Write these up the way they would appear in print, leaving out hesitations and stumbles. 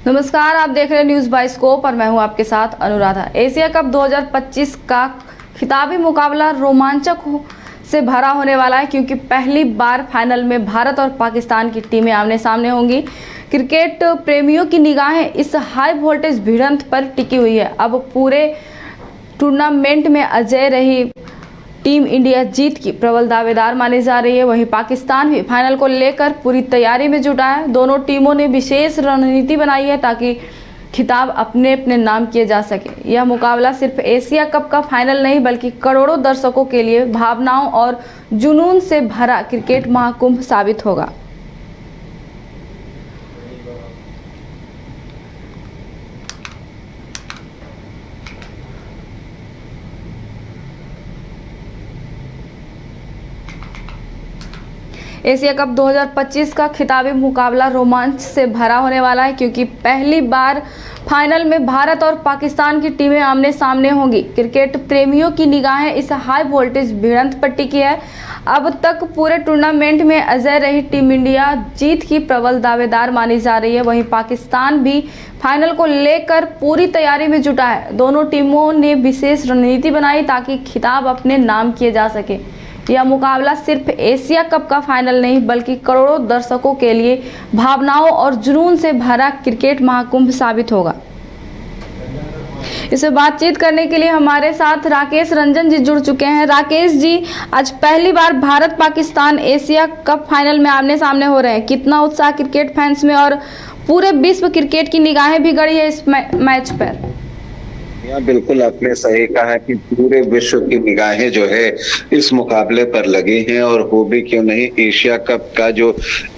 नमस्कार, आप देख रहे हैं न्यूज़ बाय स्कोप और मैं हूं आपके साथ अनुराधा। एशिया कप 2025 का खिताबी मुकाबला रोमांचक से भरा होने वाला है क्योंकि पहली बार फाइनल में भारत और पाकिस्तान की टीमें आमने सामने होंगी। क्रिकेट प्रेमियों की निगाहें इस हाई वोल्टेज भिड़ंत पर टिकी हुई है। अब पूरे टूर्नामेंट में अजेय रही टीम इंडिया जीत की प्रबल दावेदार मानी जा रही है। वहीं पाकिस्तान भी फाइनल को लेकर पूरी तैयारी में जुटा है। दोनों टीमों ने विशेष रणनीति बनाई है ताकि खिताब अपने अपने नाम किए जा सके। यह मुकाबला सिर्फ एशिया कप का फाइनल नहीं बल्कि करोड़ों दर्शकों के लिए भावनाओं और जुनून से भरा क्रिकेट महाकुंभ साबित होगा। एशिया कप 2025 का खिताबी मुकाबला रोमांच से भरा होने वाला है क्योंकि पहली बार फाइनल में भारत और पाकिस्तान की टीमें आमने सामने होंगी। क्रिकेट प्रेमियों की निगाहें इस हाई वोल्टेज भिड़ंत पर टिकी है। अब तक पूरे टूर्नामेंट में अजेय रही टीम इंडिया जीत की प्रबल दावेदार मानी जा रही है। वहीं पाकिस्तान भी फाइनल को लेकर पूरी तैयारी में जुटा है। दोनों टीमों ने विशेष रणनीति बनाई ताकि खिताब अपने नाम किए जा सके। यह मुकाबला सिर्फ एशिया कप का फाइनल नहीं बल्कि करोड़ों दर्शकों के लिए भावनाओं और जुनून से भरा क्रिकेट महाकुंभ साबित होगा। इसे बातचीत करने के लिए हमारे साथ राकेश रंजन जी जुड़ चुके हैं। राकेश जी, आज पहली बार Bharat Pakistan Asia cup final में आमने सामने हो रहे हैं। कितना उत्साह क्रिकेट फैंस में और पूरे विश्व क्रिकेट की निगाहें भी गड़ी है इस मैच पर। बिल्कुल, आपने सही कहा कि पूरे विश्व की निगाहें जो है इस मुकाबले पर लगी हैं और वो भी क्यों नहीं, एशिया कप का जो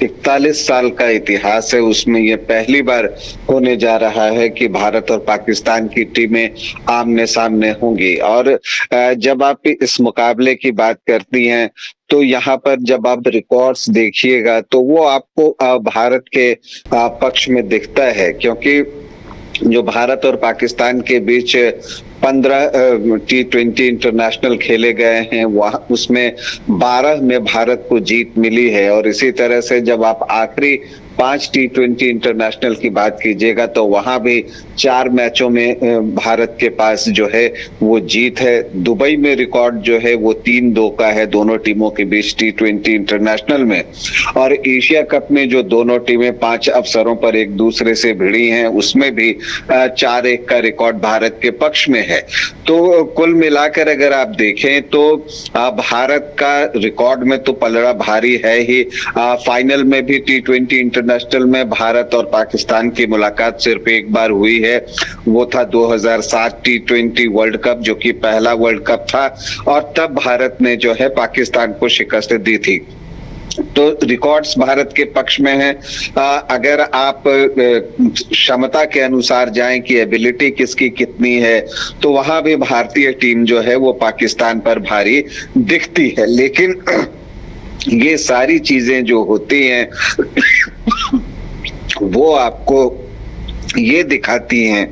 41 साल का इतिहास है उसमें ये पहली बार होने जा रहा है कि भारत और पाकिस्तान की टीमें आमने सामने होंगी। और जब आप इस मुकाबले की बात करती हैं तो यहाँ पर जब आप रिकॉर्ड्स देखिएगा तो वो आपको भारत के पक्ष में दिखता है, क्योंकि जो भारत और पाकिस्तान के बीच 15 T20 इंटरनेशनल खेले गए हैं, वह उसमें 12 में भारत को जीत मिली है। और इसी तरह से जब आप आखिरी 5 T20 इंटरनेशनल की बात कीजिएगा तो वहां भी 4 मैचों में भारत के पास जो है वो जीत है। दुबई में रिकॉर्ड जो है वो 3-2 का है दोनों टीमों के बीच T20 इंटरनेशनल में। और एशिया कप में जो दोनों टीमें 5 अवसरों पर एक दूसरे से भिड़ी हैं उसमें भी 4-1 का रिकॉर्ड भारत के पक्ष में है। तो कुल मिलाकर अगर आप देखें तो भारत का रिकॉर्ड में तो पलड़ा भारी है ही। फाइनल में भी T20 इंटरनेशनल में भारत और पाकिस्तान की मुलाकात सिर्फ एक बार हुई है, वो था 2007 T20 वर्ल्ड कप, जो कि पहला वर्ल्ड कप था और तब भारत ने जो है पाकिस्तान को शिकस्त दी थी। तो रिकॉर्ड्स भारत के पक्ष में है। अगर आप क्षमता के अनुसार जाएं कि एबिलिटी किसकी कितनी है तो वहां भी भारतीय टीम जो है वो पाकिस्तान पर भारी दिखती है। लेकिन ये सारी चीजें जो होती हैं वो आपको ये दिखाती हैं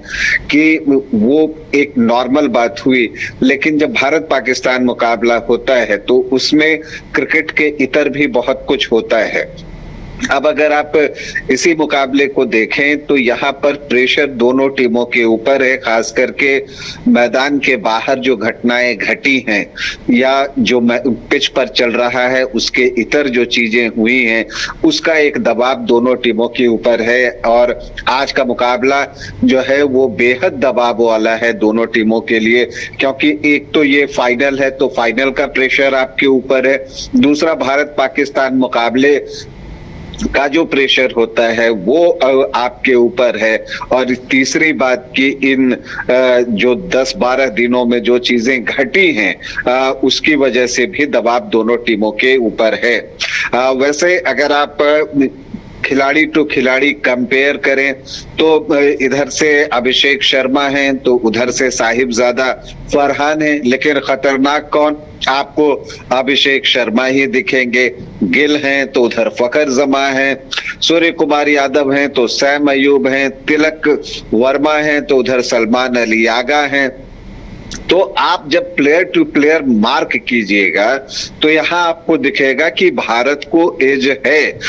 कि वो एक नॉर्मल बात हुई। लेकिन जब भारत पाकिस्तान मुकाबला होता है तो उसमें क्रिकेट के इतर भी बहुत कुछ होता है। अब अगर आप इसी मुकाबले को देखें तो यहाँ पर प्रेशर दोनों टीमों के ऊपर है, खास करके मैदान के बाहर जो घटनाएं घटी हैं या जो पिच पर चल रहा है उसके इतर जो चीजें हुई हैं उसका एक दबाव दोनों टीमों के ऊपर है। और आज का मुकाबला जो है वो बेहद दबाव वाला है दोनों टीमों के लिए, क्योंकि एक तो ये फाइनल है तो फाइनल का प्रेशर आपके ऊपर है, दूसरा भारत पाकिस्तान मुकाबले का जो प्रेशर होता है वो आपके ऊपर है, और तीसरी बात कि इन जो 10-12 दिनों में जो चीजें घटी हैं उसकी वजह से भी दबाव दोनों टीमों के ऊपर है। वैसे अगर आप खिलाड़ी टू खिलाड़ी कंपेयर करें तो इधर से अभिषेक शर्मा हैं तो उधर से साहिबजादा फरहान हैं, लेकिन खतरनाक कौन? आपको अभिषेक शर्मा ही दिखेंगे। गिल हैं तो उधर फखर जमा हैं, सूर्य कुमार यादव हैं तो सैम अयूब हैं, तिलक वर्मा हैं तो उधर सलमान अली आगा हैं। तो आप जब प्लेयर टू प्लेयर मार्क कीजिएगा तो यहाँ आपको दिखेगा कि भारत को एज है।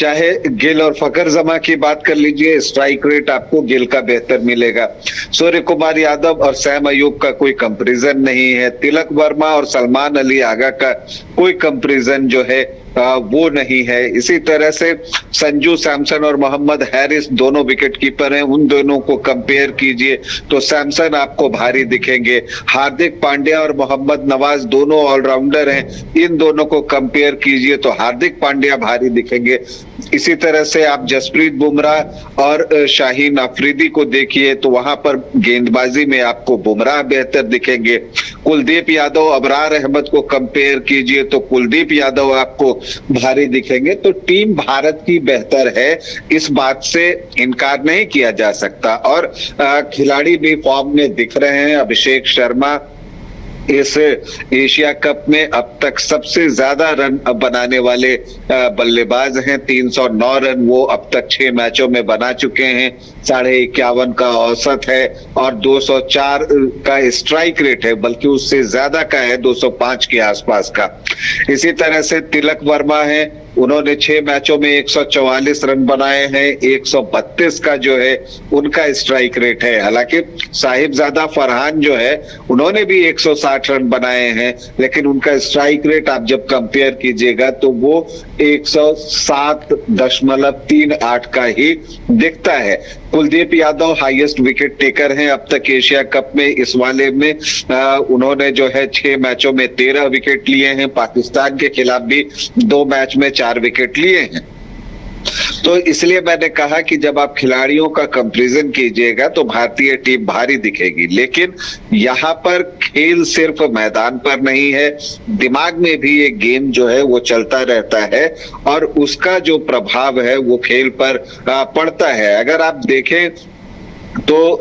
चाहे गिल और फकर जमा की बात कर लीजिए, स्ट्राइक रेट आपको गिल का बेहतर मिलेगा। सूर्य कुमार यादव और सैम अयूब का कोई कंपैरिजन नहीं है। तिलक वर्मा और सलमान अली आगा का कोई कंपैरिजन जो है वो नहीं है। इसी तरह से संजू सैमसन और मोहम्मद हैरिस दोनों विकेट कीपर हैं, उन दोनों को कंपेयर कीजिए तो सैमसन आपको भारी दिखेंगे। हार्दिक पांड्या और मोहम्मद नवाज दोनों ऑलराउंडर हैं, इन दोनों को कंपेयर कीजिए तो हार्दिक पांड्या भारी दिखेंगे। इसी तरह से आप जसप्रीत बुमराह और शाहीन अफरीदी को देखिए तो वहां पर गेंदबाजी में आपको बुमराह बेहतर दिखेंगे। कुलदीप यादव अबरार अहमद को कंपेयर कीजिए तो कुलदीप यादव आपको भारी दिखेंगे। तो टीम भारत की बेहतर है, इस बात से इनकार नहीं किया जा सकता। और खिलाड़ी भी फॉर्म में दिख रहे हैं। अभिषेक शर्मा इस एशिया कप में अब तक सबसे ज्यादा रन बनाने वाले बल्लेबाज हैं। 309 रन वो अब तक 6 मैचों में बना चुके हैं। 51.5 का औसत है और 204 का स्ट्राइक रेट है, बल्कि उससे ज्यादा का है, 205 के आसपास का। इसी तरह से तिलक वर्मा है, उन्होंने 6 मैचों में 144 रन बनाए हैं। 132 का जो है उनका स्ट्राइक रेट है। हालांकि साहिबजादा फरहान जो है उन्होंने भी 160 रन बनाए हैं, लेकिन उनका स्ट्राइक रेट आप जब कंपेयर कीजिएगा तो वो 107.38 का ही दिखता है। Kuldeep Yadav highest wicket taker हैं अब तक एशिया कप में। इस वाले में उन्होंने जो है 6 मैचों में 13 विकेट लिए हैं। पाकिस्तान के खिलाफ भी 2 मैच में 4 विकेट लिए हैं। तो इसलिए मैंने कहा कि जब आप खिलाड़ियों का कंपैरिजन कीजिएगा तो भारतीय टीम भारी दिखेगी, लेकिन यहाँ पर खेल सिर्फ मैदान पर नहीं है, दिमाग में भी एक गेम जो है वो चलता रहता है और उसका जो प्रभाव है वो खेल पर पड़ता है। अगर आप देखें तो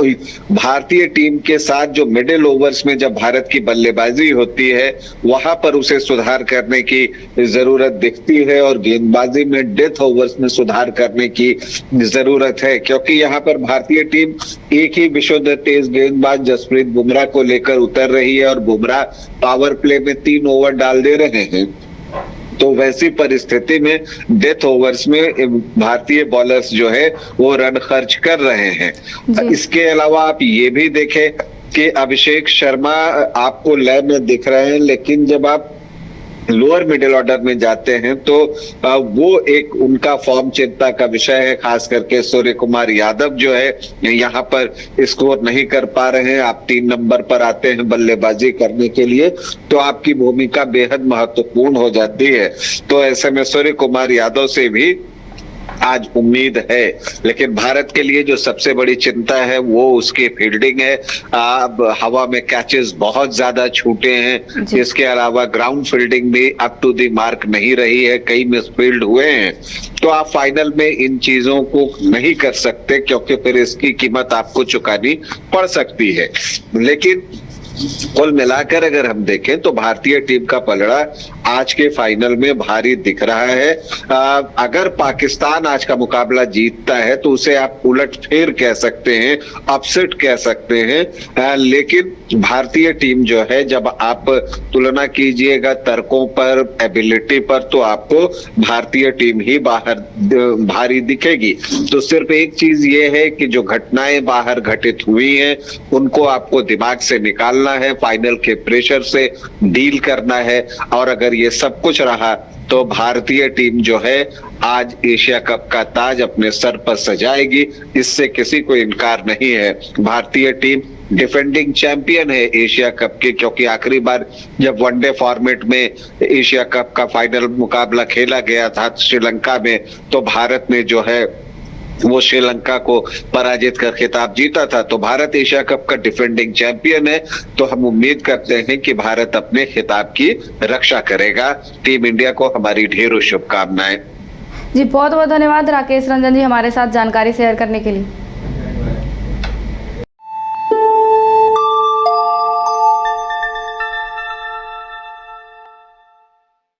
भारतीय टीम के साथ जो मिडिल ओवर्स में जब भारत की बल्लेबाजी होती है वहां पर उसे सुधार करने की जरूरत दिखती है और गेंदबाजी में डेथ ओवर्स में सुधार करने की जरूरत है, क्योंकि यहाँ पर भारतीय टीम एक ही विशुद्ध तेज गेंदबाज जसप्रीत बुमराह को लेकर उतर रही है और बुमराह पावर प्ले में 3 ओवर डाल दे रहे हैं। तो वैसी परिस्थिति में डेथ ओवर्स में भारतीय बॉलर्स जो है वो रन खर्च कर रहे हैं। इसके अलावा आप ये भी देखें कि अभिषेक शर्मा आपको लय में दिख रहे हैं, लेकिन जब आप लोअर मिडिल ऑर्डर में जाते हैं तो वो एक उनका फॉर्म चिंता का विषय है। खास करके सूर्य कुमार यादव जो है यहाँ पर स्कोर नहीं कर पा रहे हैं। आप 3 नंबर पर आते हैं बल्लेबाजी करने के लिए तो आपकी भूमिका बेहद महत्वपूर्ण हो जाती है। तो ऐसे में सूर्य कुमार यादव से भी आज उम्मीद है, लेकिन भारत के लिए जो सबसे बड़ी चिंता है वो उसकी फील्डिंग है। अब हवा में कैचेस बहुत ज्यादा छूटे हैं, इसके अलावा ग्राउंड फील्डिंग भी अप टू द मार्क नहीं रही है, कई मिसफील्ड हुए हैं। तो आप फाइनल में इन चीजों को नहीं कर सकते, क्योंकि फिर इसकी कीमत आपको चुकानी पड़ सकती है। लेकिन कुल मिलाकर अगर हम देखें तो भारतीय टीम का पलड़ा आज के फाइनल में भारी दिख रहा है। अगर पाकिस्तान आज का मुकाबला जीतता है तो उसे आप उलटफेर कह सकते हैं, अपसेट कह सकते हैं, लेकिन भारतीय टीम जो है जब आप तुलना कीजिएगा तर्कों पर, एबिलिटी पर, तो आपको भारतीय टीम ही बाहर भारी दिखेगी। तो सिर्फ एक चीज ये है कि जो घटनाएं बाहर घटित हुई हैं उनको आपको दिमाग से निकालना है, फाइनल के प्रेशर से डील करना है, और अगर ये सब कुछ रहा तो भारतीय टीम जो है आज एशिया कप का ताज अपने सर पर सजाएगी, इससे किसी को इनकार नहीं है। भारतीय टीम डिफेंडिंग चैंपियन है एशिया कप के, क्योंकि आखिरी बार जब वनडे फॉर्मेट में एशिया कप का फाइनल मुकाबला खेला गया था श्रीलंका में, तो भारत ने जो है वो श्रीलंका को पराजित कर खिताब जीता था। तो भारत एशिया कप का डिफेंडिंग चैंपियन है, तो हम उम्मीद करते हैं कि भारत अपने खिताब की रक्षा करेगा। टीम इंडिया को हमारी ढेरों शुभकामनाएं। जी बहुत बहुत धन्यवाद राकेश रंजन जी हमारे साथ जानकारी शेयर करने के लिए।